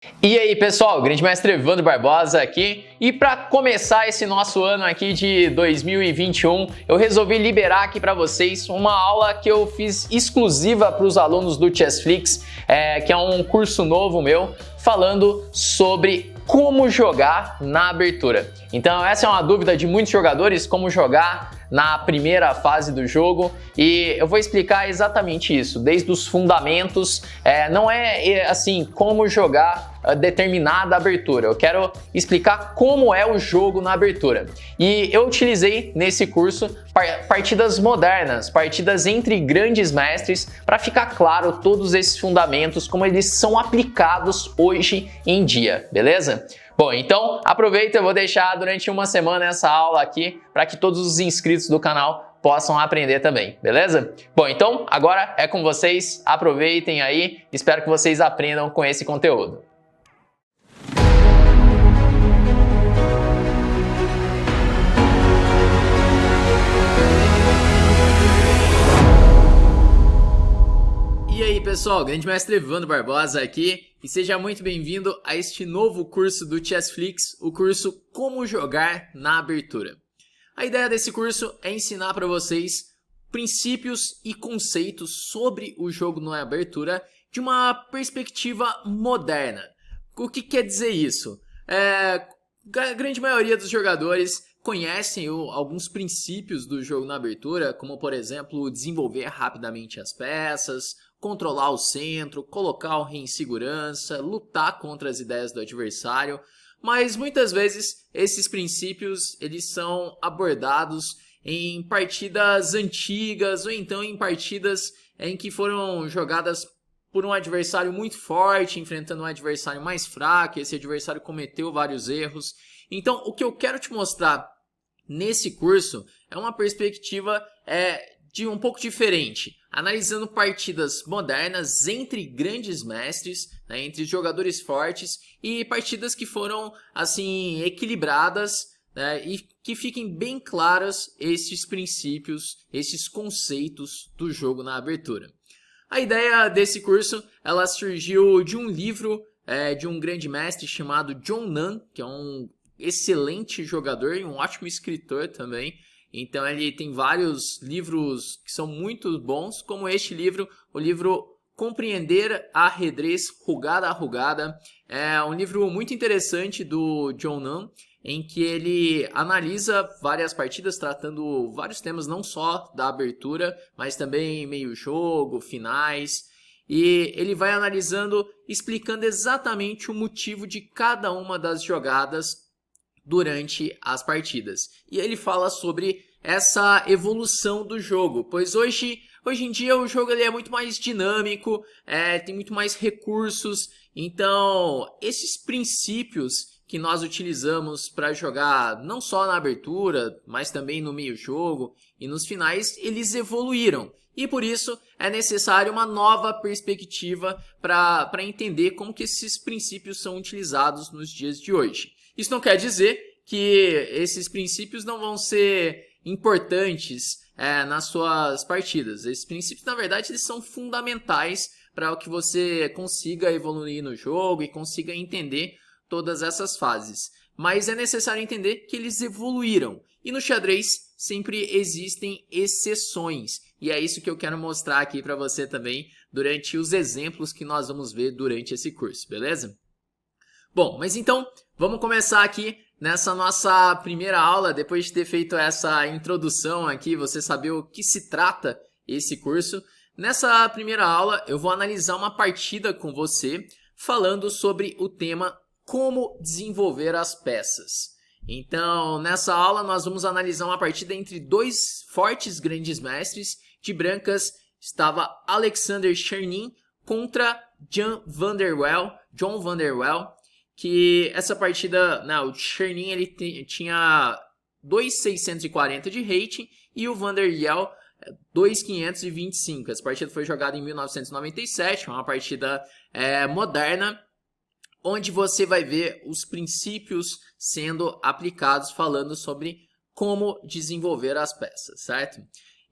E aí pessoal, Grande Mestre Evandro Barbosa aqui, e para começar esse nosso ano aqui de 2021, eu resolvi liberar aqui para vocês uma aula que eu fiz exclusiva para os alunos do Chessflix, que é um curso novo meu, falando sobre como jogar na abertura. Então essa é uma dúvida de muitos jogadores, como jogar na primeira fase do jogo, e eu vou explicar exatamente isso, desde os fundamentos, não é assim, como jogar determinada abertura, eu quero explicar como é o jogo na abertura. E eu utilizei nesse curso partidas modernas, partidas entre grandes mestres, para ficar claro todos esses fundamentos, como eles são aplicados hoje em dia, beleza? Bom, então aproveita, eu vou deixar durante uma semana essa aula aqui para que todos os inscritos do canal possam aprender também, beleza? Bom, então agora é com vocês, aproveitem aí, espero que vocês aprendam com esse conteúdo. E aí pessoal, Grande Mestre Evandro Barbosa aqui, e seja muito bem-vindo a este novo curso do Chessflix, o curso Como Jogar na Abertura. A ideia desse curso é ensinar para vocês princípios e conceitos sobre o jogo na abertura de uma perspectiva moderna. O que quer dizer isso? A grande maioria dos jogadores conhecem alguns princípios do jogo na abertura, como por exemplo, desenvolver rapidamente as peças, controlar o centro, colocar o rei em segurança, lutar contra as ideias do adversário, mas muitas vezes esses princípios eles são abordados em partidas antigas ou então em partidas em que foram jogadas por um adversário muito forte, enfrentando um adversário mais fraco, esse adversário cometeu vários erros. Então, o que eu quero te mostrar nesse curso é uma perspectiva de um pouco diferente, analisando partidas modernas entre grandes mestres, né, entre jogadores fortes e partidas que foram assim equilibradas, né, e que fiquem bem claras esses princípios, esses conceitos do jogo na abertura. A ideia desse curso ela surgiu de um livro de um grande mestre chamado John Nunn, que é um excelente jogador e um ótimo escritor também. Então ele tem vários livros que são muito bons, como este livro, o livro Compreender Ajedrez Jogada a Jogada. É um livro muito interessante do John Nunn, em que ele analisa várias partidas, tratando vários temas, não só da abertura, mas também meio jogo, finais. E ele vai analisando, explicando exatamente o motivo de cada uma das jogadas durante as partidas. E ele fala sobre essa evolução do jogo, pois hoje em dia o jogo ele é muito mais dinâmico, tem muito mais recursos, então esses princípios que nós utilizamos para jogar não só na abertura, mas também no meio jogo e nos finais, eles evoluíram. E por isso é necessário uma nova perspectiva para entender como que esses princípios são utilizados nos dias de hoje. Isso não quer dizer que esses princípios não vão ser importantes nas suas partidas. Esses princípios, na verdade, eles são fundamentais para que você consiga evoluir no jogo e consiga entender todas essas fases. Mas é necessário entender que eles evoluíram. E no xadrez sempre existem exceções. E é isso que eu quero mostrar aqui para você também durante os exemplos que nós vamos ver durante esse curso, beleza? Bom, mas então vamos começar aqui nessa nossa primeira aula, depois de ter feito essa introdução aqui, você saber o que se trata esse curso. Nessa primeira aula eu vou analisar uma partida com você, falando sobre o tema como desenvolver as peças. Então, nessa aula nós vamos analisar uma partida entre dois fortes grandes mestres. De brancas estava Alexander Chernin contra John van der Wel, que essa partida, o Chernin ele tinha 2.640 de rating e o Van der Wel 2.525. Essa partida foi jogada em 1997, uma partida moderna, onde você vai ver os princípios sendo aplicados, falando sobre como desenvolver as peças, certo?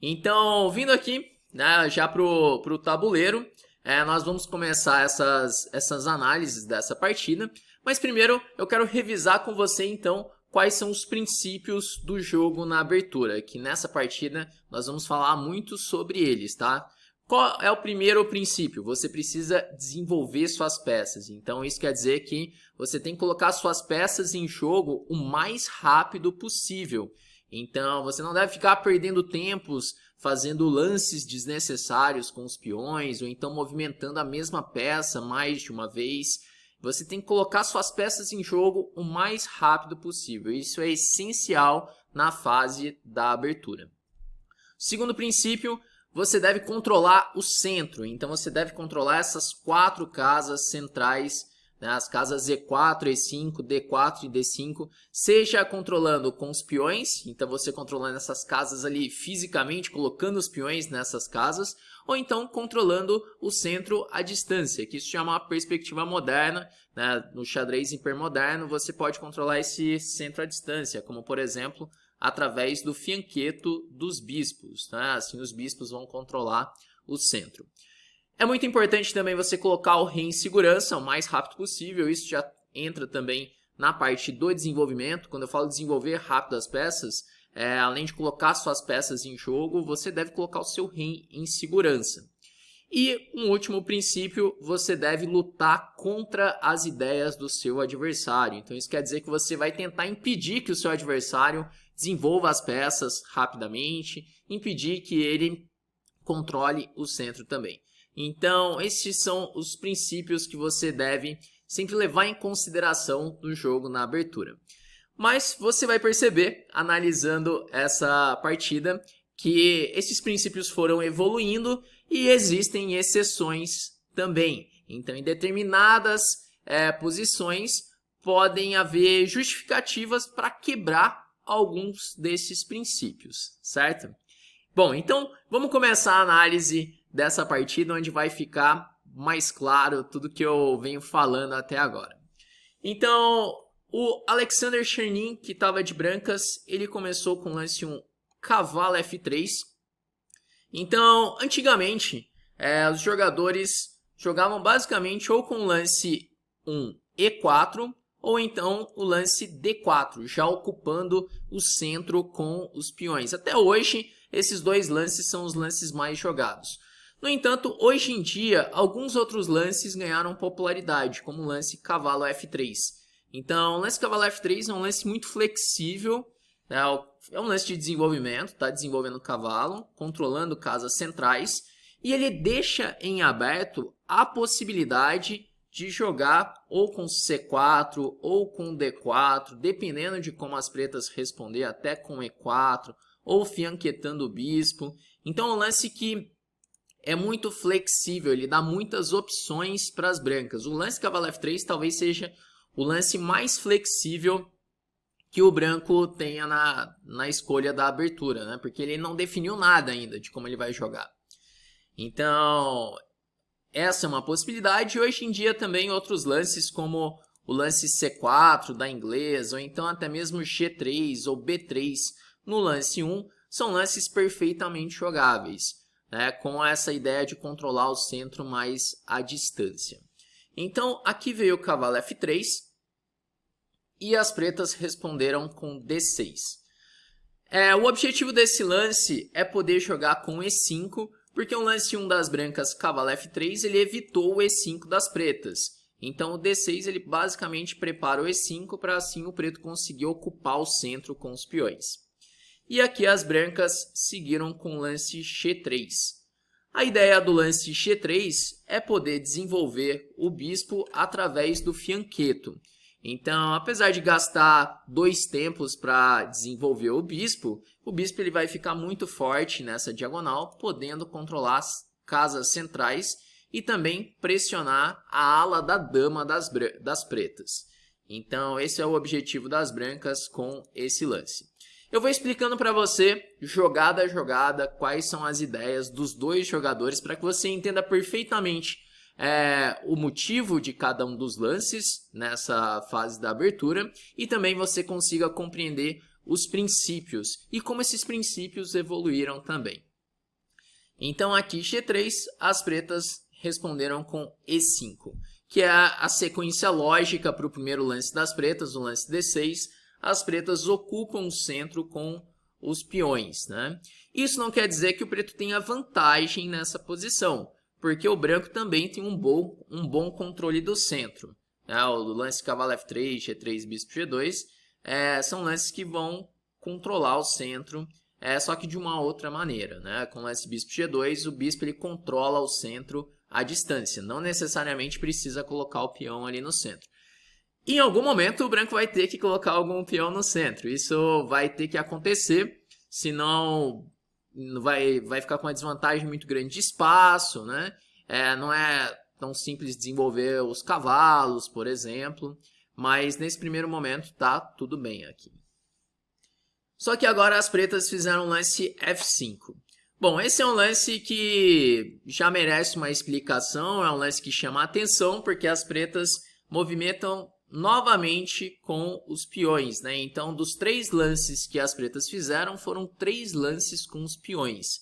Então, vindo aqui, né, já pro tabuleiro, nós vamos começar essas análises dessa partida. Mas primeiro eu quero revisar com você então quais são os princípios do jogo na abertura, que nessa partida nós vamos falar muito sobre eles, tá? Qual é o primeiro princípio? Você precisa desenvolver suas peças. Então isso quer dizer que você tem que colocar suas peças em jogo o mais rápido possível. Então você não deve ficar perdendo tempos fazendo lances desnecessários com os peões ou então movimentando a mesma peça mais de uma vez. Você tem que colocar suas peças em jogo o mais rápido possível. Isso é essencial na fase da abertura. Segundo princípio, você deve controlar o centro. Então você deve controlar essas 4 casas centrais, né, as casas E4, E5, D4 e D5, seja controlando com os peões, então você controlando essas casas ali fisicamente, colocando os peões nessas casas, ou então controlando o centro à distância, que isso chama uma perspectiva moderna, né? No xadrez hipermoderno você pode controlar esse centro à distância, como por exemplo através do fianqueto dos bispos, né? Assim os bispos vão controlar o centro. É muito importante também você colocar o rei em segurança o mais rápido possível. Isso já entra também na parte do desenvolvimento. Quando eu falo desenvolver rápido as peças, além de colocar suas peças em jogo, você deve colocar o seu rei em segurança. E um último princípio, você deve lutar contra as ideias do seu adversário. Então isso quer dizer que você vai tentar impedir que o seu adversário desenvolva as peças rapidamente, impedir que ele controle o centro também. Então, esses são os princípios que você deve sempre levar em consideração no jogo na abertura. Mas você vai perceber, analisando essa partida, que esses princípios foram evoluindo e existem exceções também. Então, em determinadas posições, podem haver justificativas para quebrar alguns desses princípios, certo? Bom, então vamos começar a análise dessa partida, onde vai ficar mais claro tudo que eu venho falando até agora. Então, o Alexander Chernin, que estava de brancas, ele começou com o lance 1, cavalo F3. Então, antigamente, os jogadores jogavam basicamente ou com o lance 1, E4, ou então o lance D4, já ocupando o centro com os peões. Até hoje, esses dois lances são os lances mais jogados. No entanto, hoje em dia, alguns outros lances ganharam popularidade, como o lance cavalo F3. Então, o lance cavalo F3 é um lance muito flexível, é um lance de desenvolvimento, está desenvolvendo o cavalo, controlando casas centrais, e ele deixa em aberto a possibilidade de jogar ou com C4 ou com D4, dependendo de como as pretas responder, até com E4, ou fianquetando o bispo. Então é um lance que é muito flexível, ele dá muitas opções para as brancas. O lance cavalo F3 talvez seja o lance mais flexível que o branco tenha na escolha da abertura, né? Porque ele não definiu nada ainda de como ele vai jogar. Então, essa é uma possibilidade. E hoje em dia também outros lances como o lance C4 da inglesa, ou então até mesmo G3 ou B3 no lance 1, são lances perfeitamente jogáveis, né? Com essa ideia de controlar o centro mais à distância. Então, aqui veio o cavalo F3 e as pretas responderam com D6. O objetivo desse lance é poder jogar com E5, porque o lance 1 das brancas, cavalo F3, ele evitou o E5 das pretas. Então o D6 ele basicamente prepara o E5 para assim o preto conseguir ocupar o centro com os peões. E aqui as brancas seguiram com o lance G3. A ideia do lance G3 é poder desenvolver o bispo através do fianqueto. Então, apesar de gastar 2 tempos para desenvolver o bispo ele vai ficar muito forte nessa diagonal, podendo controlar as casas centrais e também pressionar a ala da dama das pretas. Então, esse é o objetivo das brancas com esse lance. Eu vou explicando para você, jogada a jogada, quais são as ideias dos dois jogadores, para que você entenda perfeitamente o motivo de cada um dos lances nessa fase da abertura e também você consiga compreender os princípios e como esses princípios evoluíram também. Então aqui G3, as pretas responderam com E5, que é a sequência lógica para o primeiro lance das pretas, o lance D6. As pretas ocupam o centro com os peões, né? Isso não quer dizer que o preto tenha vantagem nessa posição, porque o branco também tem um bom controle do centro, né? O lance cavalo F3, G3, bispo G2 são lances que vão controlar o centro, só que de uma outra maneira, né? Com o lance bispo G2, o bispo ele controla o centro à distância, não necessariamente precisa colocar o peão ali no centro. Em algum momento o branco vai ter que colocar algum peão no centro, isso vai ter que acontecer, senão vai ficar com uma desvantagem muito grande de espaço, né? Não é tão simples desenvolver os cavalos, por exemplo, mas nesse primeiro momento tá tudo bem aqui. Só que agora as pretas fizeram um lance F5. Bom, esse é um lance que já merece uma explicação, é um lance que chama a atenção, porque as pretas movimentam novamente com os peões, né? Então, dos 3 lances que as pretas fizeram, foram 3 lances com os peões.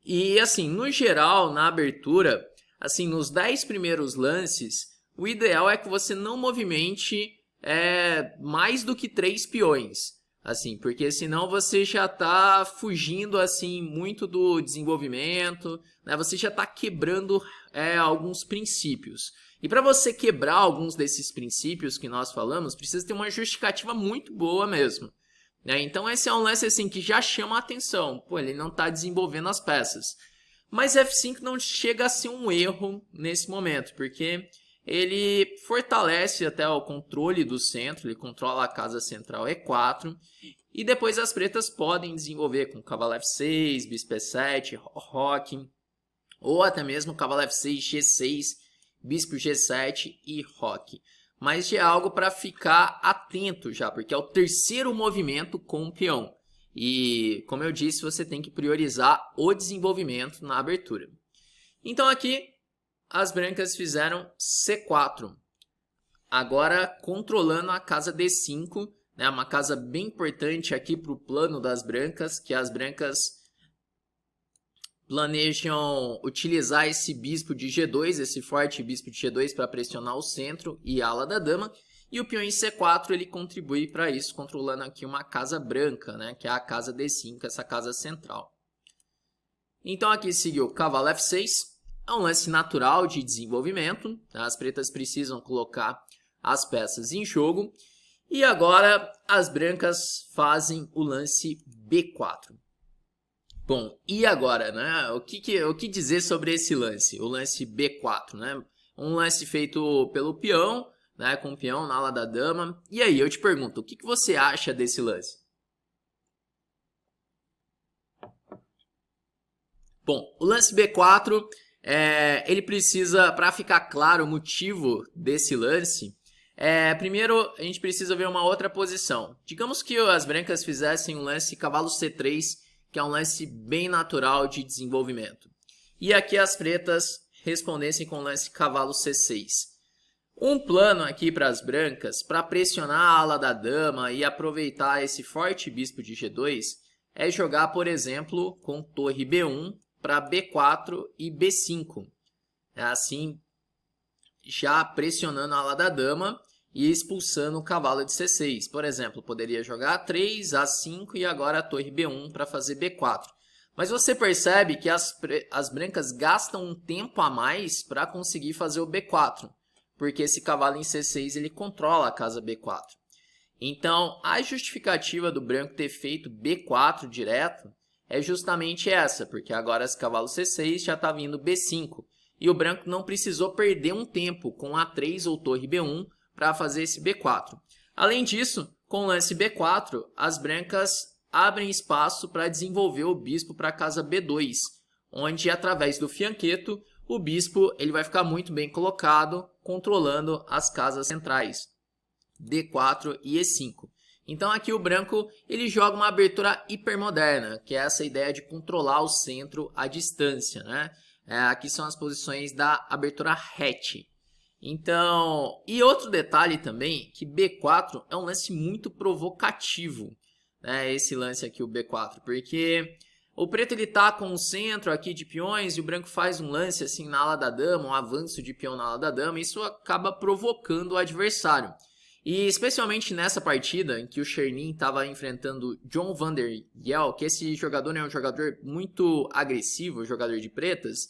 E, assim, no geral, na abertura, assim, nos 10 primeiros lances, o ideal é que você não movimente mais do que 3 peões. Assim, porque senão você já está fugindo assim muito do desenvolvimento, né? Você já está quebrando alguns princípios. E para você quebrar alguns desses princípios que nós falamos, precisa ter uma justificativa muito boa mesmo, né? Então esse é um lance assim que já chama a atenção. Pô, ele não está desenvolvendo as peças. Mas F5 não chega a ser um erro nesse momento, porque ele fortalece até o controle do centro, ele controla a casa central E4, e depois as pretas podem desenvolver com cavalo F6, bispo E7, roque, ou até mesmo cavalo F6, G6, bispo G7 e roque. Mas já é algo para ficar atento já, porque é o terceiro movimento com o peão. E, como eu disse, você tem que priorizar o desenvolvimento na abertura. Então aqui as brancas fizeram C4, agora controlando a casa D5, né? Uma casa bem importante aqui para o plano das brancas, que as brancas planejam utilizar esse bispo de G2, esse forte bispo de G2 para pressionar o centro e a ala da dama, e o peão em C4 ele contribui para isso, controlando aqui uma casa branca, né? Que é a casa D5, essa casa central. Então aqui seguiu cavalo F6. É um lance natural de desenvolvimento, tá? As pretas precisam colocar as peças em jogo. E agora as brancas fazem o lance B4. Bom, e agora, né? O que dizer sobre esse lance? O lance B4, né? Um lance feito pelo peão, né? Com o peão na ala da dama. E aí, eu te pergunto, o que você acha desse lance? Bom, o lance B4... ele precisa, para ficar claro o motivo desse lance, primeiro a gente precisa ver uma outra posição. Digamos que as brancas fizessem um lance cavalo C3, que é um lance bem natural de desenvolvimento. E aqui as pretas respondessem com o lance cavalo C6. Um plano aqui para as brancas, para pressionar a ala da dama e aproveitar esse forte bispo de G2, é jogar, por exemplo, com torre B1, para B4 e B5, assim já pressionando a ala da dama e expulsando o cavalo de C6. Por exemplo, poderia jogar A3, A5 e agora a torre B1 para fazer B4. Mas você percebe que as brancas gastam um tempo a mais para conseguir fazer o B4, porque esse cavalo em C6 ele controla a casa B4. Então, a justificativa do branco ter feito B4 direto é justamente essa, porque agora esse cavalo C6 já está vindo B5. E o branco não precisou perder um tempo com A3 ou torre B1 para fazer esse B4. Além disso, com o lance B4, as brancas abrem espaço para desenvolver o bispo para a casa B2, onde através do fianqueto, o bispo ele vai ficar muito bem colocado, controlando as casas centrais, D4 e E5. Então aqui o branco ele joga uma abertura hipermoderna, que é essa ideia de controlar o centro à distância, né? Aqui são as posições da abertura hatch. Então, e outro detalhe também, que B4 é um lance muito provocativo, né? Esse lance aqui, o B4, porque o preto ele tá com o centro aqui de peões e o branco faz um lance assim na ala da dama, um avanço de peão na ala da dama, isso acaba provocando o adversário. E especialmente nessa partida em que o Chernin estava enfrentando John van der Yel, que esse jogador é um jogador muito agressivo, jogador de pretas,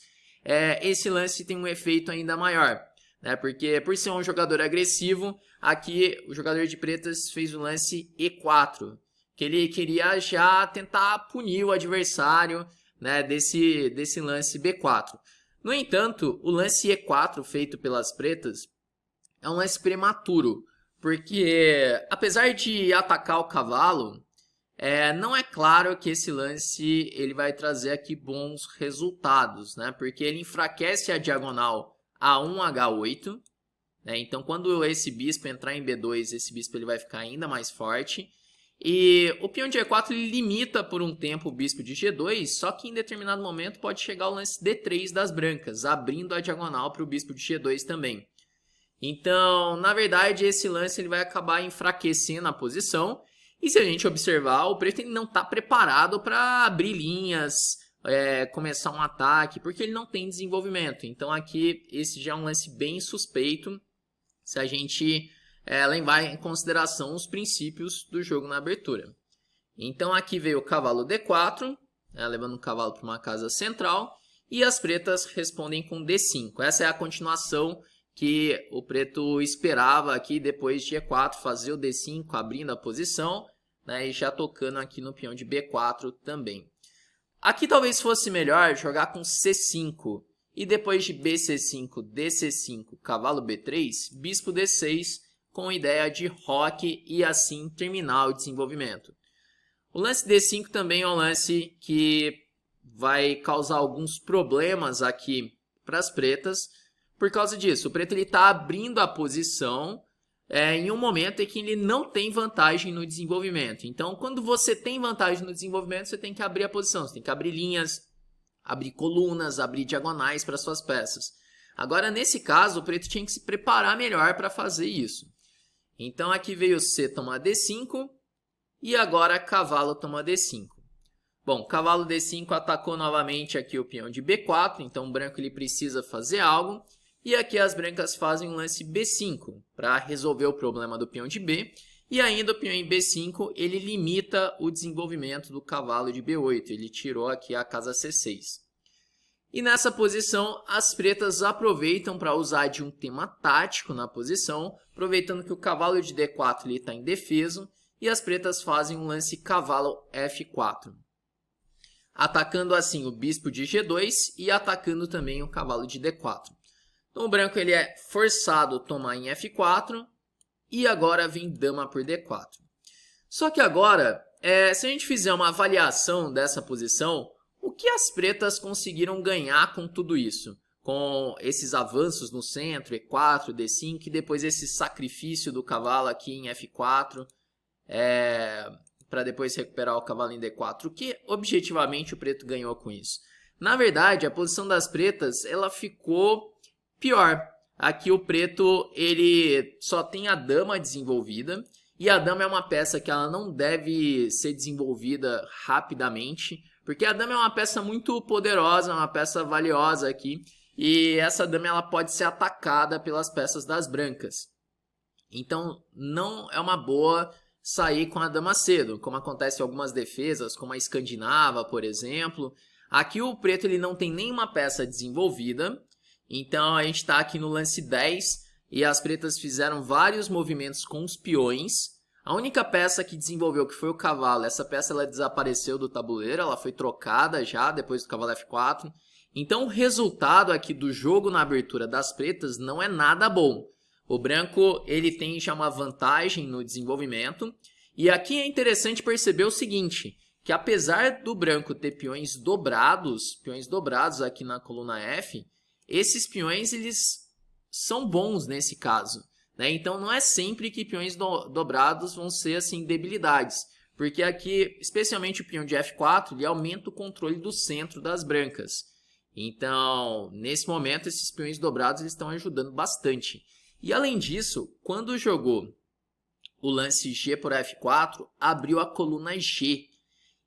esse lance tem um efeito ainda maior, né? Porque por ser um jogador agressivo, aqui o jogador de pretas fez o lance E4, que ele queria já tentar punir o adversário, né, desse lance B4. No entanto, o lance E4 feito pelas pretas é um lance prematuro, porque apesar de atacar o cavalo, não é claro que esse lance ele vai trazer aqui bons resultados, né? Porque ele enfraquece a diagonal A1H8, né? Então quando esse bispo entrar em B2, esse bispo ele vai ficar ainda mais forte. E o peão de E4 ele limita por um tempo o bispo de G2, só que em determinado momento pode chegar o lance D3 das brancas, abrindo a diagonal para o bispo de G2 também. Então, na verdade, esse lance ele vai acabar enfraquecendo a posição. E se a gente observar, o preto ele não está preparado para abrir linhas, começar um ataque, porque ele não tem desenvolvimento. Então aqui, esse já é um lance bem suspeito, se a gente levar em consideração os princípios do jogo na abertura. Então aqui veio o cavalo D4, levando o cavalo para uma casa central, e as pretas respondem com D5. Essa é a continuação que o preto esperava aqui depois de E4 fazer o D5 abrindo a posição, né, e já tocando aqui no peão de B4 também. Aqui talvez fosse melhor jogar com C5 e depois de BC5, DC5, cavalo B3, bispo D6 com ideia de roque e assim terminar o desenvolvimento. O lance D5 também é um lance que vai causar alguns problemas aqui para as pretas. Por causa disso, o preto está abrindo a posição em um momento em que ele não tem vantagem no desenvolvimento. Então, quando você tem vantagem no desenvolvimento, você tem que abrir a posição. Você tem que abrir linhas, abrir colunas, abrir diagonais para suas peças. Agora, nesse caso, o preto tinha que se preparar melhor para fazer isso. Então, aqui veio C tomar D5 e agora cavalo toma D5. Bom, cavalo D5 atacou novamente aqui o peão de B4, então o branco ele precisa fazer algo. E aqui as brancas fazem um lance B5 para resolver o problema do peão de B. E ainda o peão em B5 ele limita o desenvolvimento do cavalo de B8. Ele tirou aqui a casa C6. E nessa posição as pretas aproveitam para usar de um tema tático na posição, aproveitando que o cavalo de D4 está indefeso. E as pretas fazem um lance cavalo F4. Atacando assim o bispo de G2 e atacando também o cavalo de D4. Então o branco ele é forçado a tomar em F4 e agora vem dama por D4. Só que agora, se a gente fizer uma avaliação dessa posição, o que as pretas conseguiram ganhar com tudo isso? Com esses avanços no centro, E4, D5 e depois esse sacrifício do cavalo aqui em F4 para depois recuperar o cavalo em D4. O que objetivamente o preto ganhou com isso? Na verdade, a posição das pretas ela ficou pior. Aqui o preto ele só tem a dama desenvolvida e a dama é uma peça que ela não deve ser desenvolvida rapidamente, porque a dama é uma peça muito poderosa, uma peça valiosa aqui, e essa dama ela pode ser atacada pelas peças das brancas. Então não é uma boa sair com a dama cedo, como acontece em algumas defesas, como a escandinava, por exemplo. Aqui o preto ele não tem nenhuma peça desenvolvida. Então a gente está aqui no lance 10 e as pretas fizeram vários movimentos com os peões. A única peça que desenvolveu, que foi o cavalo, essa peça ela desapareceu do tabuleiro, ela foi trocada já depois do cavalo F4. Então o resultado aqui do jogo na abertura das pretas não é nada bom. O branco ele tem já uma vantagem no desenvolvimento. E aqui é interessante perceber o seguinte, que apesar do branco ter peões dobrados aqui na coluna F, esses peões eles são bons nesse caso, né? Então não é sempre que peões dobrados vão ser assim debilidades, porque aqui, especialmente o peão de F4, ele aumenta o controle do centro das brancas. Então, nesse momento, esses peões dobrados eles estão ajudando bastante. E além disso, quando jogou o lance G por F4, abriu a coluna G.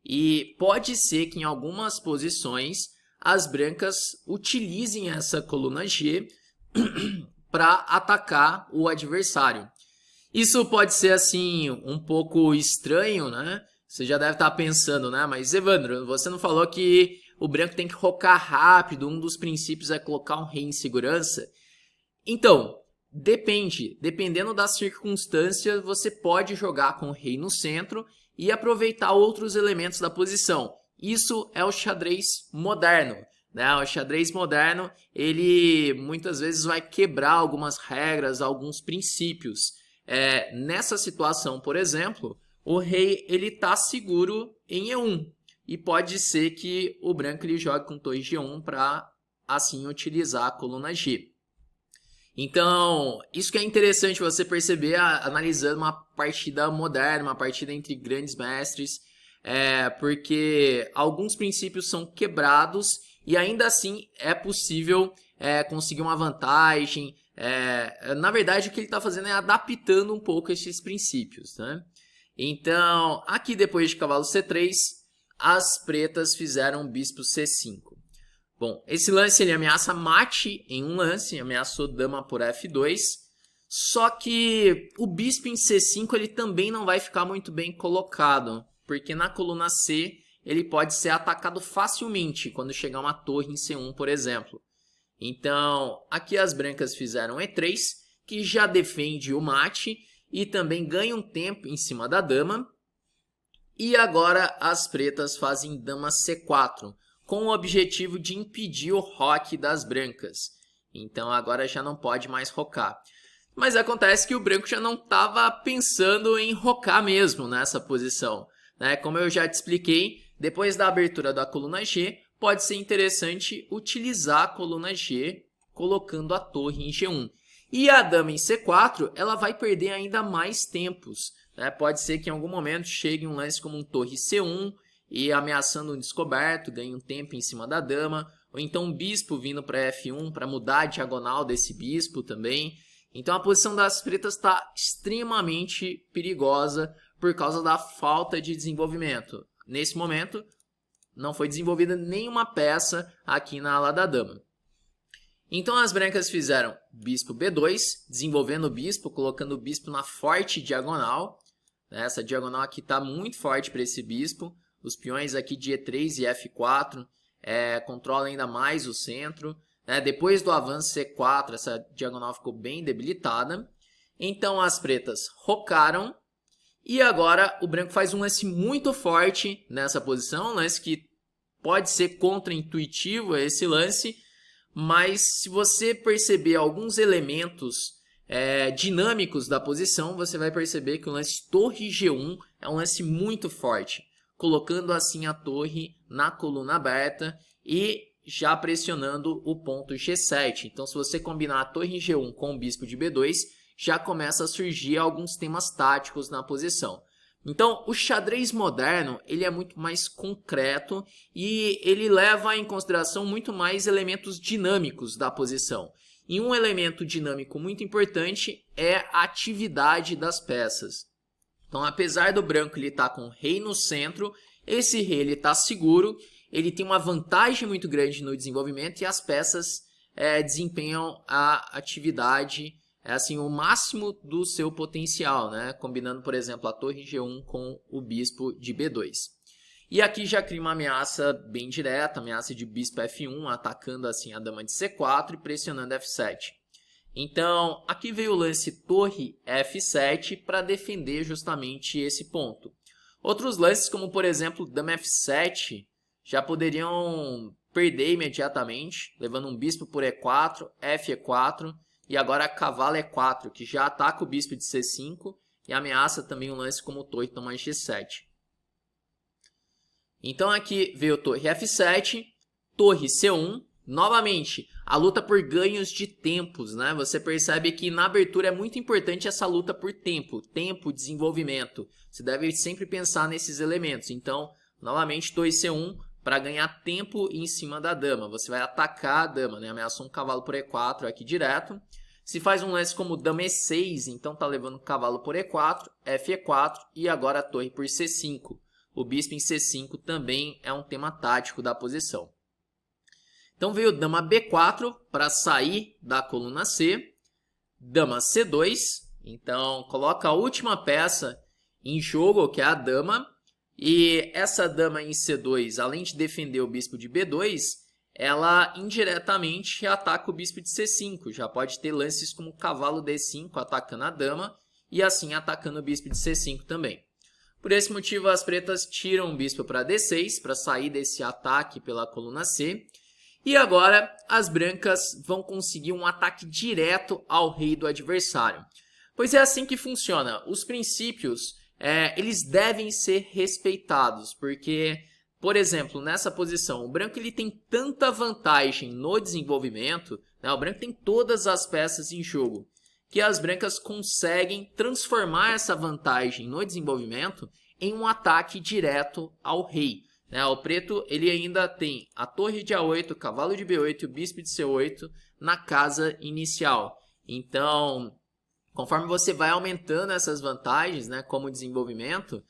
E pode ser que em algumas posições as brancas utilizem essa coluna G para atacar o adversário. Isso pode ser assim um pouco estranho, né? Você já deve estar pensando, né? Mas Evandro, você não falou que o branco tem que rocar rápido, um dos princípios é colocar um rei em segurança? Então, dependendo da circunstância, você pode jogar com o rei no centro e aproveitar outros elementos da posição. Isso é o xadrez moderno, né? O xadrez moderno, ele muitas vezes vai quebrar algumas regras, alguns princípios. Nessa situação, por exemplo, o rei ele está seguro em E1 e pode ser que o branco ele jogue com torre G1 para assim utilizar a coluna G. Então, isso que é interessante você perceber analisando uma partida moderna, uma partida entre grandes mestres, porque alguns princípios são quebrados e ainda assim é possível conseguir uma vantagem. Na verdade, o que ele está fazendo é adaptando um pouco esses princípios, né? Então, aqui depois de cavalo C3, as pretas fizeram bispo C5. Bom, esse lance ele ameaça mate em um lance, ameaçou dama por F2, só que o bispo em C5 ele também não vai ficar muito bem colocado, porque na coluna C ele pode ser atacado facilmente quando chegar uma torre em C1, por exemplo. Então, aqui as brancas fizeram E3, que já defende o mate e também ganha um tempo em cima da dama. E agora as pretas fazem dama C4, com o objetivo de impedir o roque das brancas. Então agora já não pode mais rocar. Mas acontece que o branco já não estava pensando em rocar mesmo nessa posição, né? Como eu já te expliquei, depois da abertura da coluna G, pode ser interessante utilizar a coluna G colocando a torre em G1. E a dama em C4, ela vai perder ainda mais tempos, né? Pode ser que em algum momento chegue um lance como um torre C1, e ameaçando um descoberto, ganha um tempo em cima da dama, ou então um bispo vindo para F1 para mudar a diagonal desse bispo também. Então a posição das pretas está extremamente perigosa por causa da falta de desenvolvimento. Nesse momento, não foi desenvolvida nenhuma peça aqui na ala da dama. Então as brancas fizeram bispo B2, desenvolvendo o bispo, colocando o bispo na forte diagonal. Essa diagonal aqui está muito forte para esse bispo. Os peões aqui de E3 e F4 controlam ainda mais o centro. Depois do avanço C4, essa diagonal ficou bem debilitada. Então as pretas rocaram. E agora o branco faz um lance muito forte nessa posição. Um lance que pode ser contraintuitivo esse lance. Mas se você perceber alguns elementos dinâmicos da posição, você vai perceber que o lance torre G1 é um lance muito forte, colocando assim a torre na coluna aberta e já pressionando o ponto G7. Então, se você combinar a torre G1 com o bispo de B2, já começa a surgir alguns temas táticos na posição. Então, o xadrez moderno ele é muito mais concreto e ele leva em consideração muito mais elementos dinâmicos da posição. E um elemento dinâmico muito importante é a atividade das peças. Então, apesar do branco ele estar com o rei no centro, esse rei ele está seguro, ele tem uma vantagem muito grande no desenvolvimento e as peças desempenham a atividade assim, o máximo do seu potencial, né? Combinando, por exemplo, a torre G1 com o bispo de B2. E aqui já cria uma ameaça bem direta, ameaça de bispo F1, atacando assim a dama de C4 e pressionando F7. Então, aqui veio o lance torre F7 para defender justamente esse ponto. Outros lances, como por exemplo dama F7, já poderiam perder imediatamente, levando um bispo por E4, Fe4 e agora cavalo E4, que já ataca o bispo de C5 e ameaça também um lance como torre toma G7. Então aqui veio torre F7, torre C1. Novamente, a luta por ganhos de tempos, né? Você percebe que na abertura é muito importante essa luta por tempo, desenvolvimento. Você deve sempre pensar nesses elementos. Então, novamente, torre C1 para ganhar tempo em cima da dama. Você vai atacar a dama, né? Ameaçou um cavalo por E4 aqui direto. Se faz um lance como dama E6, então tá levando o cavalo por E4, Fe4 e agora a torre por C5. o bispo em C5 também é um tema tático da posição. Então veio dama B4 para sair da coluna C, dama C2, então coloca a última peça em jogo, que é a dama, e essa dama em C2, além de defender o bispo de B2, ela indiretamente ataca o bispo de C5, já pode ter lances como cavalo D5 atacando a dama e assim atacando o bispo de C5 também. Por esse motivo, as pretas tiram o bispo para D6 para sair desse ataque pela coluna C. E agora as brancas vão conseguir um ataque direto ao rei do adversário. Pois é assim que funciona. Os princípios, eles devem ser respeitados, porque, por exemplo, nessa posição, o branco ele tem tanta vantagem no desenvolvimento, né? O branco tem todas as peças em jogo, que as brancas conseguem transformar essa vantagem no desenvolvimento em um ataque direto ao rei. O preto ele ainda tem a torre de A8, o cavalo de B8 e o bispo de C8 na casa inicial. Então, conforme você vai aumentando essas vantagens, como desenvolvimento,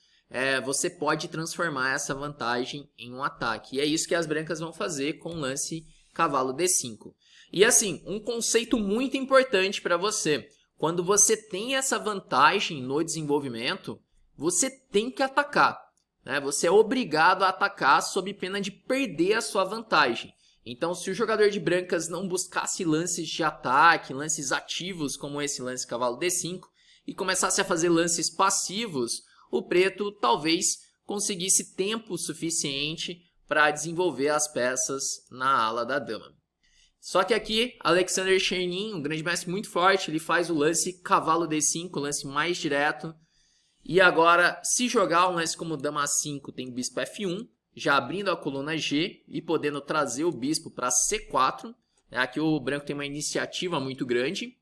você pode transformar essa vantagem em um ataque. E é isso que as brancas vão fazer com o lance cavalo D5. E assim, um conceito muito importante para você. Quando você tem essa vantagem no desenvolvimento, você tem que atacar. Você é obrigado a atacar sob pena de perder a sua vantagem. Então, se o jogador de brancas não buscasse lances de ataque, lances ativos, como esse lance cavalo D5, e começasse a fazer lances passivos, o preto talvez conseguisse tempo suficiente para desenvolver as peças na ala da dama. Só que aqui, Alexander Chernin, um grande mestre muito forte, ele faz o lance cavalo D5, o lance mais direto. E agora, se jogar um lance como dama A5, tem bispo F1, já abrindo a coluna G e podendo trazer o bispo para C4. Aqui o branco tem uma iniciativa muito grande.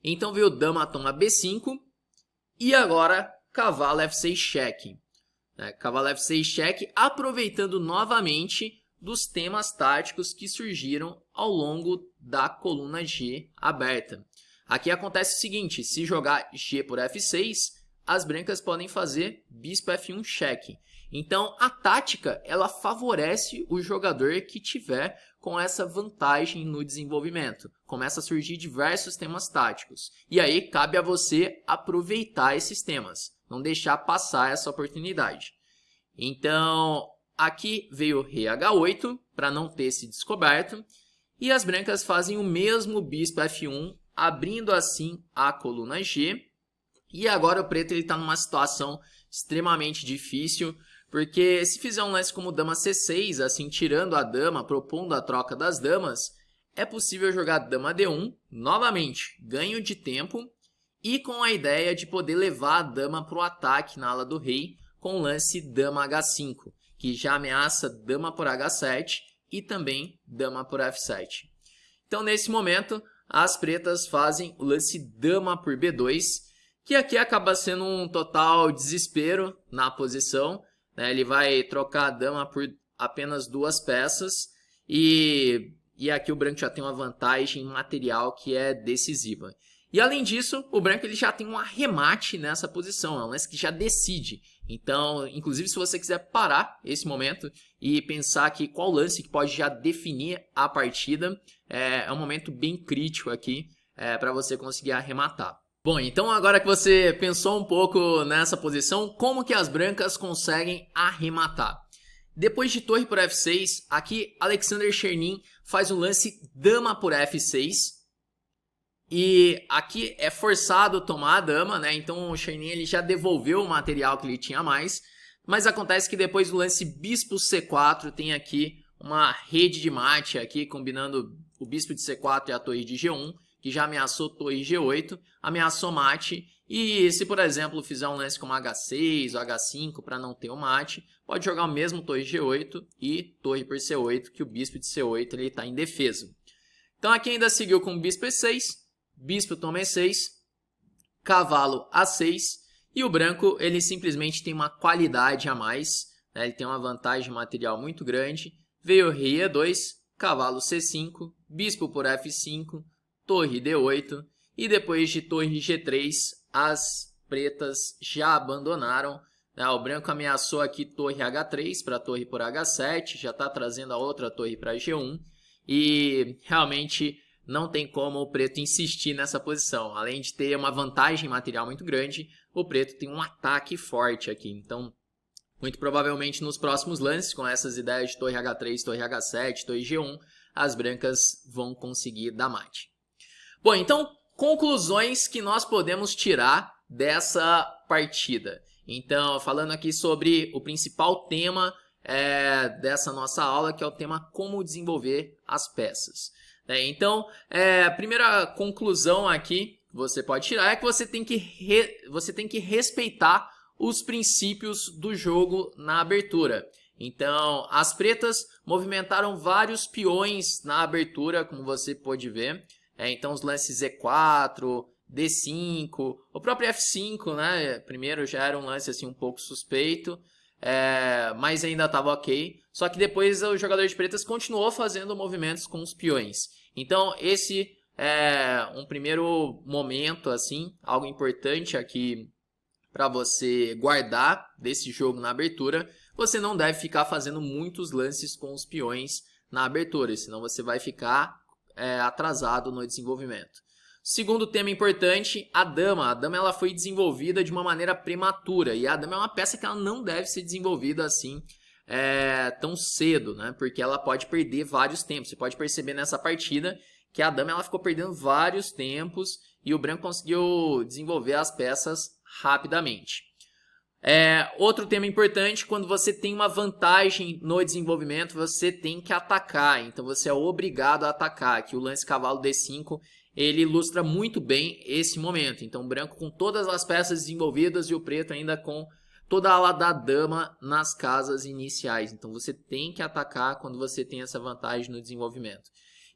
Então veio dama toma B5 e agora cavalo F6 cheque. Cavalo F6 cheque, aproveitando novamente dos temas táticos que surgiram ao longo da coluna G aberta. Aqui acontece o seguinte, se jogar G por F6, as brancas podem fazer bispo F1 cheque. Então, a tática, ela favorece o jogador que tiver com essa vantagem no desenvolvimento. Começa a surgir diversos temas táticos. E aí, cabe a você aproveitar esses temas. Não deixar passar essa oportunidade. Então, aqui veio rei H8, para não ter se descoberto. E as brancas fazem o mesmo bispo F1, abrindo assim a coluna G. E agora o preto está numa situação extremamente difícil, porque se fizer um lance como dama C6, assim tirando a dama, propondo a troca das damas, é possível jogar dama D1, novamente ganho de tempo, e com a ideia de poder levar a dama para o ataque na ala do rei com o lance dama H5, que já ameaça dama por H7 e também dama por F7. Então nesse momento as pretas fazem o lance dama por B2, que aqui acaba sendo um total desespero na posição. Ele vai trocar a dama por apenas duas peças e aqui o branco já tem uma vantagem material que é decisiva. E além disso, o branco ele já tem um arremate nessa posição, é um lance que já decide. Então, inclusive se você quiser parar esse momento e pensar aqui qual lance que pode já definir a partida, é um momento bem crítico aqui para você conseguir arrematar. Bom, então agora que você pensou um pouco nessa posição, como que as brancas conseguem arrematar? Depois de torre por F6, aqui Alexander Chernin faz o lance dama por F6. E aqui é forçado tomar a dama, Então o Chernin ele já devolveu o material que ele tinha a mais. Mas acontece que depois do lance bispo C4 tem aqui uma rede de mate aqui, combinando o bispo de C4 e a torre de G1. Que já ameaçou torre G8, ameaçou mate, e se, por exemplo, fizer um lance como H6 ou H5 para não ter o mate, pode jogar o mesmo torre G8 e torre por C8, que o bispo de C8 está indefeso. Então aqui ainda seguiu com bispo E6, bispo toma E6, cavalo A6, e o branco ele simplesmente tem uma qualidade a mais, ele tem uma vantagem material muito grande, veio rei E2, cavalo C5, bispo por F5, torre D8 e depois de torre G3 as pretas já abandonaram, O branco ameaçou aqui torre H3 para torre por H7, já está trazendo a outra torre para G1 e realmente não tem como o preto insistir nessa posição. Além de ter uma vantagem material muito grande, o preto tem um ataque forte aqui. Então, muito provavelmente nos próximos lances, com essas ideias de torre H3, torre H7, torre G1, as brancas vão conseguir dar mate. Bom, então, conclusões que nós podemos tirar dessa partida. Então, falando aqui sobre o principal tema dessa nossa aula, que é o tema como desenvolver as peças. Então, a primeira conclusão aqui que você pode tirar é que você tem que respeitar os princípios do jogo na abertura. Então, as pretas movimentaram vários peões na abertura, como você pode ver. Então, os lances E4, D5, o próprio F5, né? Primeiro já era um lance assim um pouco suspeito, mas ainda estava ok. Só que depois o jogador de pretas continuou fazendo movimentos com os peões. Então esse é um primeiro momento, assim, algo importante aqui para você guardar desse jogo na abertura. Você não deve ficar fazendo muitos lances com os peões na abertura, senão você vai ficar atrasado no desenvolvimento. Segundo tema importante, a dama. A dama ela foi desenvolvida de uma maneira prematura. E a dama é uma peça que ela não deve ser desenvolvida assim tão cedo, né? Porque ela pode perder vários tempos. Você pode perceber nessa partida que a dama ela ficou perdendo vários tempos e o branco conseguiu desenvolver as peças rapidamente. Outro tema importante, quando você tem uma vantagem no desenvolvimento, você tem que atacar. Então você é obrigado a atacar. Aqui o lance cavalo D5... ele ilustra muito bem esse momento. Então, o branco com todas as peças desenvolvidas e o preto ainda com toda a ala da dama nas casas iniciais. Então, você tem que atacar quando você tem essa vantagem no desenvolvimento.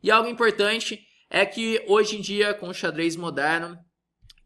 E algo importante é que, hoje em dia, com o xadrez moderno,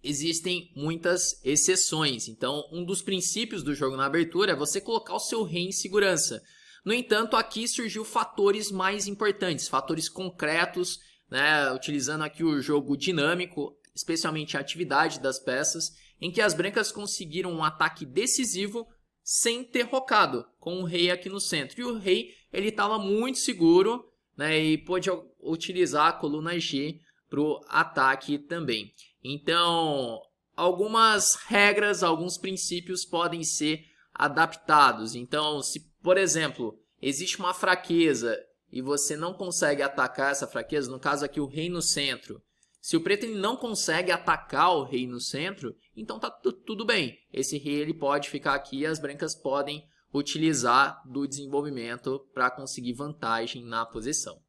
existem muitas exceções. Então, um dos princípios do jogo na abertura é você colocar o seu rei em segurança. No entanto, aqui surgiu fatores mais importantes, fatores concretos, né, utilizando aqui o jogo dinâmico, especialmente a atividade das peças, em que as brancas conseguiram um ataque decisivo sem ter rocado, com o rei aqui no centro. E o rei ele estava muito seguro, né, e pôde utilizar a coluna G para o ataque também. Então, algumas regras, alguns princípios podem ser adaptados. Então, se, por exemplo, existe uma fraqueza e você não consegue atacar essa fraqueza, no caso aqui o rei no centro, se o preto não consegue atacar o rei no centro, então tá tudo bem. Esse rei ele pode ficar aqui e as brancas podem utilizar do desenvolvimento para conseguir vantagem na posição.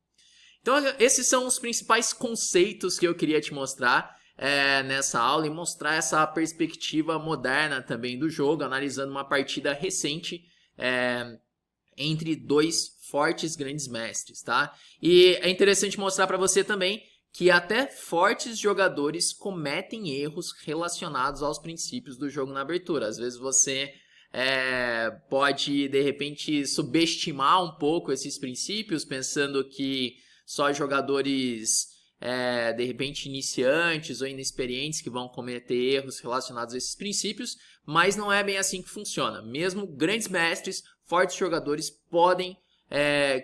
Então esses são os principais conceitos que eu queria te mostrar nessa aula e mostrar essa perspectiva moderna também do jogo, analisando uma partida recente entre dois fortes grandes mestres, tá? E é interessante mostrar para você também que até fortes jogadores cometem erros relacionados aos princípios do jogo na abertura. Às vezes você pode, de repente, subestimar um pouco esses princípios, pensando que só jogadores, de repente, iniciantes ou inexperientes que vão cometer erros relacionados a esses princípios, mas não é bem assim que funciona. Mesmo grandes mestres, fortes jogadores podem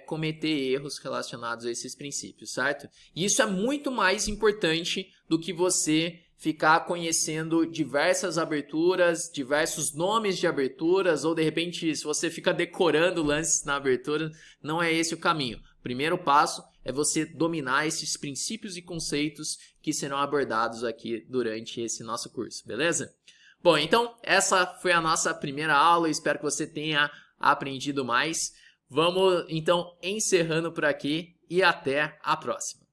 cometer erros relacionados a esses princípios, certo? E isso é muito mais importante do que você ficar conhecendo diversas aberturas, diversos nomes de aberturas, ou de repente, se você fica decorando lances na abertura, não é esse o caminho. O primeiro passo é você dominar esses princípios e conceitos que serão abordados aqui durante esse nosso curso, beleza? Bom, então essa foi a nossa primeira aula, espero que você tenha aprendido mais. Vamos então encerrando por aqui e até a próxima.